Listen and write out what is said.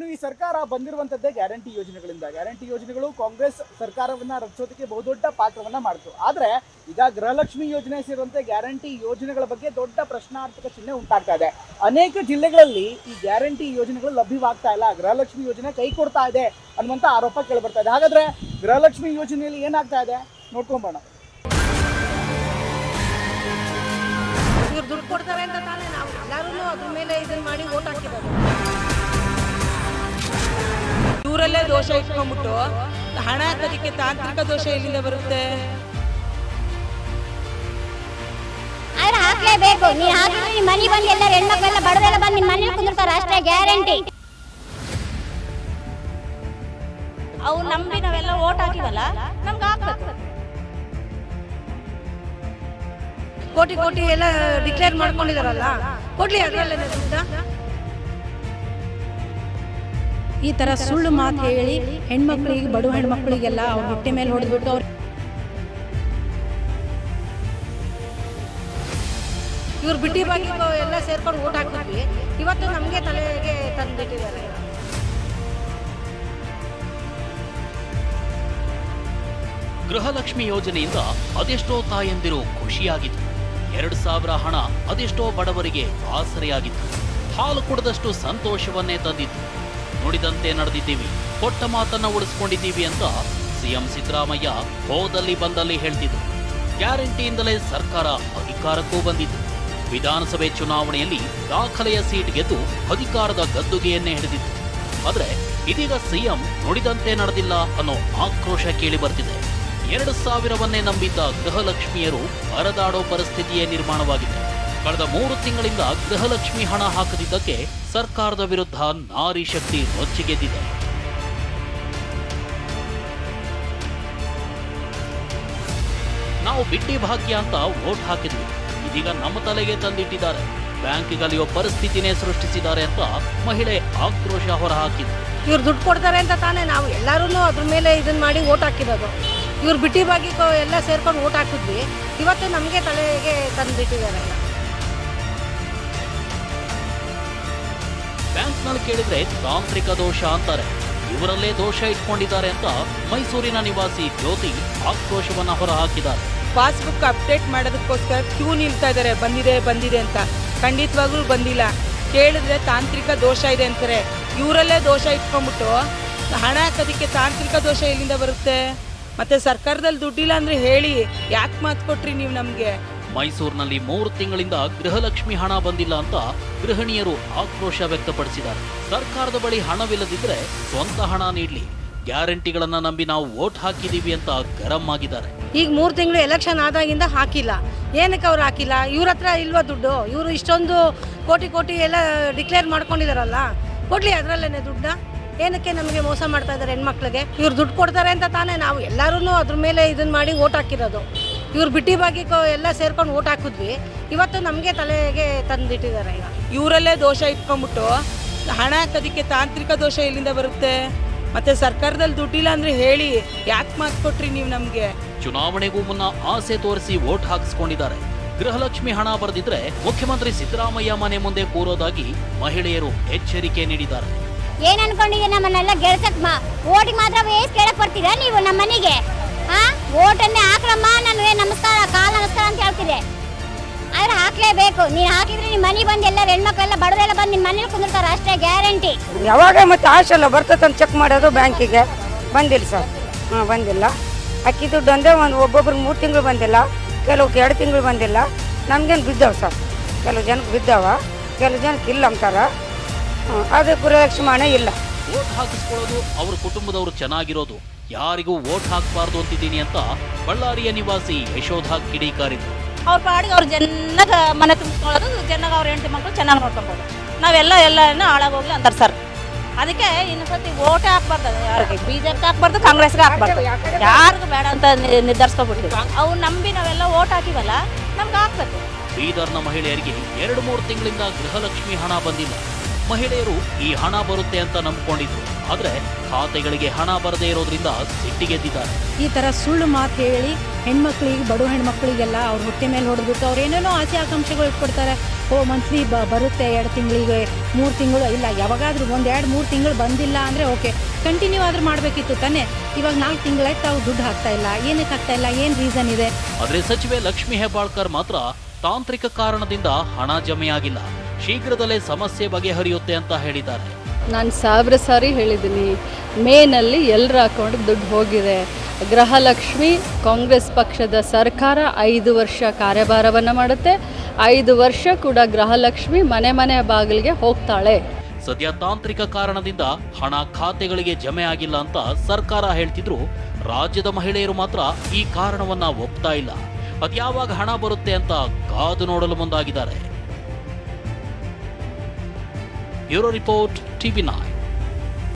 ಇನ್ನು ಈ ಸರ್ಕಾರ ಬಂದಿರುವಂತದ್ದೇ ಗ್ಯಾರಂಟಿ ಯೋಜನೆಗಳಿಂದ. ಗ್ಯಾರಂಟಿ ಯೋಜನೆಗಳು ಕಾಂಗ್ರೆಸ್ ಸರ್ಕಾರವನ್ನ ರಚಿಸೋದಕ್ಕೆ ಬಹುದೊಡ್ಡ ಪಾತ್ರವನ್ನ ಮಾಡಿತು. ಆದ್ರೆ ಈಗ ಗೃಹಲಕ್ಷ್ಮಿ ಯೋಜನೆ ಸೇರಿದಂತೆ ಗ್ಯಾರಂಟಿ ಯೋಜನೆಗಳ ಬಗ್ಗೆ ದೊಡ್ಡ ಪ್ರಶ್ನಾರ್ಥಕ ಚಿಹ್ನೆ ಉಂಟಾಗ್ತಾ ಇದೆ. ಅನೇಕ ಜಿಲ್ಲೆಗಳಲ್ಲಿ ಈ ಗ್ಯಾರಂಟಿ ಯೋಜನೆಗಳು ಲಭ್ಯವಾಗ್ತಾ ಇಲ್ಲ, ಗೃಹಲಕ್ಷ್ಮಿ ಯೋಜನೆ ಕೈ ಕೊಡ್ತಾ ಇದೆ ಅನ್ನುವಂತ ಆರೋಪ ಕೇಳಿ ಬರ್ತಾ ಇದೆ. ಹಾಗಾದ್ರೆ ಗೃಹಲಕ್ಷ್ಮಿ ಯೋಜನೆಯಲ್ಲಿ ಏನಾಗ್ತಾ ಇದೆ ನೋಡ್ಕೊಂಬೋಣ. ಇವ್ರು ದುಡ್ಡು ಕೊಡ್ತಾರೆ ಅಂತ ತಾನೇ ನಾವು ಎಲ್ಲರೂ ಅದ್ರ ಮೇಲೆ ಇದನ್ನ ಮಾಡಿ ಓಟ್ ಹಾಕಿರೋದು. ಇವರಲ್ಲೇ ದೋಷ ಇಟ್ಕೊಂಡ್ಬಿಟ್ಟು ಹಣ ಹಾಕೋದಕ್ಕೆ ತಾಂತ್ರಿಕ ದೋಷ ಎಲ್ಲಿಂದ ಬರುತ್ತೆ? ಹಾಕ್ಲೇಬೇಕು. ನೀನ್ ಹಾಕಿದ್ರೆ ನಿಮ್ಮ ಮನೆ ಬಂದು ಎಲ್ಲರೂ ಹೆಣ್ಮಕ್ಳೆಲ್ಲ ಬಡದೆಲ್ಲ ಬಂದು ನಿಮ್ಮ ಮನೇಲಿ ಕುಂದಿರ್ತಾರೆ ಅಷ್ಟೇ ಗ್ಯಾರಂಟಿ. ಅವ್ರು ನಂಬಿ ನಾವೆಲ್ಲ ಓಟ್ ಹಾಕಿವಲ್ಲ, ನಮ್ಗೆ ಆಗ್ಬೇಕು. ಕೋಟಿ ಕೋಟಿ ಎಲ್ಲ ಡಿಕ್ಲೇರ್ ಮಾಡ್ಕೊಂಡಿದಾರಲ್ಲ, ಕೊಡ್ಲಿ ಅದರಲ್ಲೇ ದುಡ್ಡ. ಈ ತರ ಸುಳ್ಳು ಮಾತು ಹೇಳಿ ಹೆಣ್ಮಕ್ಳಿಗೆ, ಬಡ ಹೆಣ್ಮಕ್ಳಿಗೆಲ್ಲ ಅವ್ರ ಹೊಟ್ಟೆ ಮೇಲೆ ಹೊಡೆದ್ಬಿಟ್ಟು ಅವ್ರು ಇವ್ರು ಬಿಟ್ಟಿ ಬಗ್ಗೆ ಎಲ್ಲ ಸೇರ್ಕೊಂಡು ಓಟ್ ಹಾಕಿದ್ವಿ. ಇವತ್ತು ನಮಗೆ ತಲೆಗೆ ತಂದ್ಬಿಟ್ಟಿದ್ದಾರೆ. ಗೃಹಲಕ್ಷ್ಮಿ ಯೋಜನೆಯಿಂದ ಅದೆಷ್ಟೋ ತಾಯಂದಿರು ಖುಷಿಯಾಗಿತ್ತು. 2000 ಹಣ ಅದೆಷ್ಟೋ ಬಡವರಿಗೆ ಆಸರೆಯಾಗಿತ್ತು. ಹಾಲು ಕುಡದಷ್ಟು ಸಂತೋಷವನ್ನೇ ತಂದಿತ್ತು. ನುಡಿದಂತೆ ನಡೆದಿದ್ದೀವಿ, ಕೊಟ್ಟ ಮಾತನ್ನ ಉಳಿಸ್ಕೊಂಡಿದ್ದೀವಿ ಅಂತ ಸಿಎಂ ಸಿದ್ದರಾಮಯ್ಯ ಹೋದಲ್ಲಿ ಬಂದಲ್ಲಿ ಹೇಳ್ತಿದ್ರು. ಗ್ಯಾರಂಟಿಯಿಂದಲೇ ಸರ್ಕಾರ ಅಧಿಕಾರಕ್ಕೂ ಬಂದಿತ್ತು. ವಿಧಾನಸಭೆ ಚುನಾವಣೆಯಲ್ಲಿ ದಾಖಲೆಯ ಸೀಟ್ ಗೆದ್ದು ಅಧಿಕಾರದ ಗದ್ದುಗೆಯನ್ನೇ ಹಿಡಿದಿತ್ತು. ಆದ್ರೆ ಇದೀಗ ಸಿಎಂ ನುಡಿದಂತೆ ನಡೆದಿಲ್ಲ ಅನ್ನೋ ಆಕ್ರೋಶ ಕೇಳಿ ಬರ್ತಿದೆ. 2000ವನ್ನೇ ನಂಬಿದ್ದ ಗೃಹಲಕ್ಷ್ಮಿಯರು ಪರದಾಡೋ ಪರಿಸ್ಥಿತಿಯೇ ನಿರ್ಮಾಣವಾಗಿದೆ. ಕಳೆದ 3 ತಿಂಗಳಿಂದ ಗೃಹಲಕ್ಷ್ಮಿ ಹಣ ಹಾಕದಿದ್ದಕ್ಕೆ ಸರ್ಕಾರದ ವಿರುದ್ಧ ನಾರಿ ಶಕ್ತಿ ರೊಚ್ಚಿಗೆದ್ದಿದೆ. ನಾವು ಬಿಟ್ಟಿ ಭಾಗ್ಯ ಅಂತ ವೋಟ್ ಹಾಕಿದ್ವಿ, ಇದೀಗ ನಮ್ಮ ತಲೆಗೆ ತಂದಿಟ್ಟಿದ್ದಾರೆ, ಬ್ಯಾಂಕಿಗಲಿಯೋ ಪರಿಸ್ಥಿತಿನೇ ಸೃಷ್ಟಿಸಿದ್ದಾರೆ ಅಂತ ಮಹಿಳೆ ಆಕ್ರೋಶ ಹೊರಹಾಕಿದ್ರು. ಇವ್ರು ದುಡ್ಡು ಕೊಡ್ತಾರೆ ಅಂತ ತಾನೇ ನಾವು ಎಲ್ಲರೂ ಅದ್ರ ಮೇಲೆ ಇದನ್ನ ಮಾಡಿ ಓಟ್ ಹಾಕಿರೋದು. ಇವ್ರು ಬಿಟ್ಟಿ ಬಗ್ಗೆ ಎಲ್ಲ ಸೇರ್ಕೊಂಡು ಓಟ್ ಹಾಕಿದ್ವಿ. ಇವತ್ತು ನಮಗೆ ತಲೆಗೆ ತಂದ್ಬಿಟ್ಟಿದ್ದಾರೆ. ಬ್ಯಾಂಕ್ನಲ್ಲಿ ಕೇಳಿದ್ರೆ ತಾಂತ್ರಿಕ ದೋಷ ಅಂತಾರೆ. ಇವರಲ್ಲೇ ದೋಷ ಇಟ್ಕೊಂಡಿದ್ದಾರೆ ಅಂತ ಮೈಸೂರಿನ ನಿವಾಸಿ ಜ್ಯೋತಿ ಆಕ್ರೋಶವನ್ನ ಹೊರಹಾಕಿದ್ದಾರೆ. ಪಾಸ್ಬುಕ್ ಅಪ್ಡೇಟ್ ಮಾಡೋದಕ್ಕೋಸ್ಕರ ಕ್ಯೂ ನಿಲ್ತಾ ಇದ್ದಾರೆ, ಬಂದಿದೆ ಅಂತ. ಖಂಡಿತವಾಗ್ಲೂ ಬಂದಿಲ್ಲ. ಕೇಳಿದ್ರೆ ತಾಂತ್ರಿಕ ದೋಷ ಇದೆ ಅಂತಾರೆ. ಇವರಲ್ಲೇ ದೋಷ ಇಟ್ಕೊಂಡ್ಬಿಟ್ಟು ಹಣ ಹಾಕೋದಕ್ಕೆ ತಾಂತ್ರಿಕ ದೋಷ ಎಲ್ಲಿಂದ ಬರುತ್ತೆ? ಮತ್ತೆ ಸರ್ಕಾರದಲ್ಲಿ ದುಡ್ಡಿಲ್ಲ ಅಂದ್ರೆ ಹೇಳಿ, ಯಾಕೆ ಮಾತು ಕೊಟ್ರಿ ನೀವು ನಮ್ಗೆ? ಮೈಸೂರಿನಲ್ಲಿ 3 ತಿಂಗಳಿಂದ ಗೃಹಲಕ್ಷ್ಮಿ ಹಣ ಬಂದಿಲ್ಲ ಅಂತ ಗೃಹಿಣಿಯರು ಆಕ್ರೋಶ ವ್ಯಕ್ತಪಡಿಸಿದ್ದಾರೆ. ಸರ್ಕಾರದ ಬಳಿ ಹಣವಿಲ್ಲದಿದ್ರೆ ಸ್ವಂತ ಹಣ ನೀಡ್ಲಿ, ಗ್ಯಾರಂಟಿಗಳನ್ನ ನಂಬಿ ನಾವು ವೋಟ್ ಹಾಕಿದೀವಿ ಅಂತ ಗರಂ ಆಗಿದ್ದಾರೆ. ಈಗ 3 ತಿಂಗಳು ಎಲೆಕ್ಷನ್ ಆದಾಗಿಂದ ಹಾಕಿಲ್ಲ. ಏನಕ್ಕೆ ಅವ್ರು ಹಾಕಿಲ್ಲ? ಇವ್ರ ಹತ್ರ ಇಲ್ವಾ ದುಡ್ಡು? ಇವರು ಇಷ್ಟೊಂದು ಕೋಟಿ ಎಲ್ಲ ಡಿಕ್ಲೇರ್ ಮಾಡ್ಕೊಂಡಿದಾರಲ್ಲ, ಕೊಡ್ಲಿ ಅದರಲ್ಲೇನೆ ದುಡ್ಡ. ಏನಕ್ಕೆ ನಮಗೆ ಮೋಸ ಮಾಡ್ತಾ ಇದ್ದಾರೆ ಹೆಣ್ಮಕ್ಳಿಗೆ? ಇವ್ರು ದುಡ್ಡು ಕೊಡ್ತಾರೆ ಅಂತ ತಾನೇ ನಾವು ಎಲ್ಲರೂ ಅದ್ರ ಮೇಲೆ ಇದನ್ನ ಮಾಡಿ ಓಟ್ ಹಾಕಿರೋದು. ಇವ್ರು ಬಿಟ್ಟಿ ಬಗ್ಗೆ ಎಲ್ಲ ಸೇರ್ಕೊಂಡು ಓಟ್ ಹಾಕಿದ್ವಿ. ಇವತ್ತು ನಮಗೆ ತಲೆಗೆ ತಂದಿಟ್ಟಿದ್ದಾರೆ. ಇವರಲ್ಲೇ ದೋಷ ಇಟ್ಕೊಂಡ್ಬಿಟ್ಟು ಹಣ ಹಾಕೋದಕ್ಕೆ ತಾಂತ್ರಿಕ ದೋಷ ಎಲ್ಲಿಂದ ಬರುತ್ತೆ? ಮತ್ತೆ ಸರ್ಕಾರದಲ್ಲಿ ದುಡ್ಡಿಲ್ಲ ಅಂದ್ರೆ ಹೇಳಿ, ಯಾಕೆ ಮಾತು ಕೊಟ್ರಿ ನೀವು ನಮ್ಗೆ? ಚುನಾವಣೆಗೂ ಮುನ್ನ ಆಸೆ ತೋರಿಸಿ ವೋಟ್ ಹಾಕಿಸ್ಕೊಂಡಿದ್ದಾರೆ. ಗೃಹಲಕ್ಷ್ಮಿ ಹಣ ಬರೆದಿದ್ರೆ ಮುಖ್ಯಮಂತ್ರಿ ಸಿದ್ದರಾಮಯ್ಯ ಮನೆ ಮುಂದೆ ಕೂರೋದಾಗಿ ಮಹಿಳೆಯರು ಎಚ್ಚರಿಕೆ ನೀಡಿದ್ದಾರೆ. ಏನ್ ಅನ್ಕೊಂಡಿದ್ದೀರಾ? ನಮ್ಮನ್ನೆಲ್ಲ ಗೆಲ್ಸಕ್ ಓಟಿಗೆ ಮಾತ್ರ ವೇಸ್ಟ್ ಕೇಳಕ್ ಬರ್ತೀರಾ ನೀವು ನಮ್ಮ ಮನೆಗೆ? ಓಟನ್ನೇ ಹಾಕ್ರಮ್ಮ, ನಾನು ನಮಸ್ಕಾರ, ಕಾಲ ನಮಸ್ಕಾರ ಅಂತ ಹೇಳ್ತಿದ್ದೆ. ಆದ್ರೆ ಹಾಕ್ಲೇಬೇಕು. ನೀನ್ ಹಾಕಿದ್ರೆ ನಿಮ್ಮ ಮನೆ ಬಂದು ಎಲ್ಲರೂ ಹೆಣ್ಮಕ್ಳೆಲ್ಲ ಬಡದೆಲ್ಲ ಬಂದು ನಿಮ್ಮ ಮನೇಲಿ ಕುಂದಿರ್ತಾರೆ ಅಷ್ಟೇ ಗ್ಯಾರಂಟಿ. ಯಾವಾಗ ಮತ್ತೆ ಆಶೆ ಎಲ್ಲ ಬರ್ತದಂತ ಚೆಕ್ ಮಾಡೋದು ಬ್ಯಾಂಕಿಗೆ. ಬಂದಿಲ್ಲ ಸರ್, ಬಂದಿಲ್ಲ. ಅಕ್ಕಿ ದುಡ್ಡು ಒಂದೇ ಒಬ್ಬೊಬ್ರಿಗೆ 3 ತಿಂಗಳು ಬಂದಿಲ್ಲ, ಕೆಲವ್ರಿಗೆ 2 ತಿಂಗಳು ಬಂದಿಲ್ಲ. ನಮ್ಗೇನು ಬಿದ್ದಾವ ಸರ್, ಕೆಲವು ಜನಕ್ಕೆ ಬಿದ್ದಾವ, ಕೆಲವು ಜನಕ್ಕೆ ಇಲ್ಲ ಅಂತಾರ. ಅದು ಗೃಹಲಕ್ಷ್ಮಿ ಹಣ ಇಲ್ಲ. ವೋಟ್ ಹಾಕಿಸ್ಕೊಳ್ಳೋದು ಅವ್ರ ಕುಟುಂಬದವರು ಚೆನ್ನಾಗಿರೋದು, ಯಾರಿಗೂ ವೋಟ್ ಹಾಕಬಾರ್ದು ಅಂತಿದ್ದೀನಿ ಅಂತ ಬಳ್ಳಾರಿಯ ನಿವಾಸಿ ಯಶೋಧ ಕಿಡಿಕಾರಿದ್ರು. ಅವ್ರ ಪಾಡಿಗೆ ಅವ್ರು ಚೆನ್ನಾಗ ಮನೆ ತುಂಬಿಸ್ಕೊಳ್ಳೋದು, ಚೆನ್ನಾಗಿ ಅವ್ರ ಹೆಂಡತಿ ಮಕ್ಕಳು ಚೆನ್ನಾಗಿ ನೋಡ್ಕೊಬೋದು. ನಾವೆಲ್ಲ ಹಾಳಾಗೋಗ್ಲಿ ಅಂತಾರೆ ಸರ್. ಅದಕ್ಕೆ ಇನ್ನೊಂದ್ಸತಿ ಓಟೇ ಹಾಕ್ಬಾರ್ದು. ಯಾರಿಗೆ ಬಿಜೆಪಿ ಹಾಕ್ಬಾರ್ದು, ಕಾಂಗ್ರೆಸ್ಗೆ ಹಾಕ್ಬಾರ್ದು, ಯಾರಿಗೂ ಬೇಡ ಅಂತ ನಿರ್ಧರಿಸ್ಕೊಬಿಡ್ತೀವಿ. ಅವ್ರು ನಂಬಿ ನಾವೆಲ್ಲ ಓಟ್ ಹಾಕಿವಲ್ಲ, ನಮ್ಗೆ ಹಾಕ್ಬೇಕು. ಬೀದರ್ನ ಮಹಿಳೆಯರಿಗೆ 2-3 ತಿಂಗಳಿಂದ ಗೃಹಲಕ್ಷ್ಮಿ ಹಣ ಬಂದಿಲ್ಲ. ಮಹಿಳೆಯರು ಈ ಹಣ ಬರುತ್ತೆ ಅಂತ ನಂಬಿಕೊಂಡಿದ್ರು. ಆದ್ರೆ ಖಾತೆಗಳಿಗೆ ಹಣ ಬರದೇ ಇರೋದ್ರಿಂದ ಸಿಟ್ಟಿಗೆದ್ದಿದ್ದಾರೆ. ಈ ತರ ಸುಳ್ಳು ಮಾತು ಹೇಳಿ ಹೆಣ್ಮಕ್ಳಿಗೆ, ಬಡ ಹೆಣ್ಮಕ್ಳಿಗೆಲ್ಲ ಅವ್ರ ಹೊಟ್ಟೆ ಮೇಲೆ ಹೊಡೆದ್ಬಿಟ್ಟು ಅವ್ರು ಏನೇನೋ ಆಸೆ ಆಕಾಂಕ್ಷೆಗಳು ಇಟ್ಕೊಡ್ತಾರೆ. ಮಂತ್ಲಿ ಬರುತ್ತೆ 2 ತಿಂಗಳಿಗೆ 3 ತಿಂಗಳು ಇಲ್ಲ, ಯಾವಾಗಾದರೂ 1-2-3 ತಿಂಗಳು ಬಂದಿಲ್ಲ ಅಂದರೆ ಓಕೆ, ಕಂಟಿನ್ಯೂ ಆದರೂ ಮಾಡಬೇಕಿತ್ತು ತಾನೇ. ಇವಾಗ 4 ತಿಂಗಳಾಯ್ತು ತಾವು ದುಡ್ಡು ಹಾಕ್ತಾ ಇಲ್ಲ, ಏನಕ್ಕೆ ಹಾಕ್ತಾ ಇಲ್ಲ, ಏನು ರೀಸನ್ ಇದೆ? ಆದರೆ ಸಚಿವೆ ಲಕ್ಷ್ಮೀ ಹೆಬ್ಬಾಳ್ಕರ್ ಮಾತ್ರ ತಾಂತ್ರಿಕ ಕಾರಣದಿಂದ ಹಣ ಜಮೆಯಾಗಿಲ್ಲ, ಶೀಘ್ರದಲ್ಲೇ ಸಮಸ್ಯೆ ಬಗೆಹರಿಯುತ್ತೆ ಅಂತ ಹೇಳಿದ್ದಾರೆ. ನಾನು 1000 ಸಾರಿ ಹೇಳಿದ್ದೀನಿ, ಮೇನಲ್ಲಿ ಎಲ್ಲರ ಅಕೌಂಟ್ಗೆ ದುಡ್ಡು ಹೋಗಿದೆ. ಗೃಹಲಕ್ಷ್ಮಿ ಕಾಂಗ್ರೆಸ್ ಪಕ್ಷದ ಸರ್ಕಾರ 5 ವರ್ಷ ಕಾರ್ಯಭಾರವನ್ನು ಮಾಡುತ್ತೆ. 5 ವರ್ಷ ಕೂಡ ಗೃಹಲಕ್ಷ್ಮಿ ಮನೆ ಮನೆ ಬಾಗಿಲಿಗೆ ಹೋಗ್ತಾಳೆ. ಸದ್ಯ ತಾಂತ್ರಿಕ ಕಾರಣದಿಂದ ಹಣ ಖಾತೆಗಳಿಗೆ ಜಮೆ ಆಗಿಲ್ಲ ಅಂತ ಸರ್ಕಾರ ಹೇಳ್ತಿದ್ರು, ರಾಜ್ಯದ ಮಹಿಳೆಯರು ಮಾತ್ರ ಈ ಕಾರಣವನ್ನ ಒಪ್ತಾ ಇಲ್ಲ. ಅದ್ಯಾವಾಗ ಹಣ ಬರುತ್ತೆ ಅಂತ ಕಾದು ನೋಡಲು ಮುಂದಾಗಿದ್ದಾರೆ. Bureau report, TV9.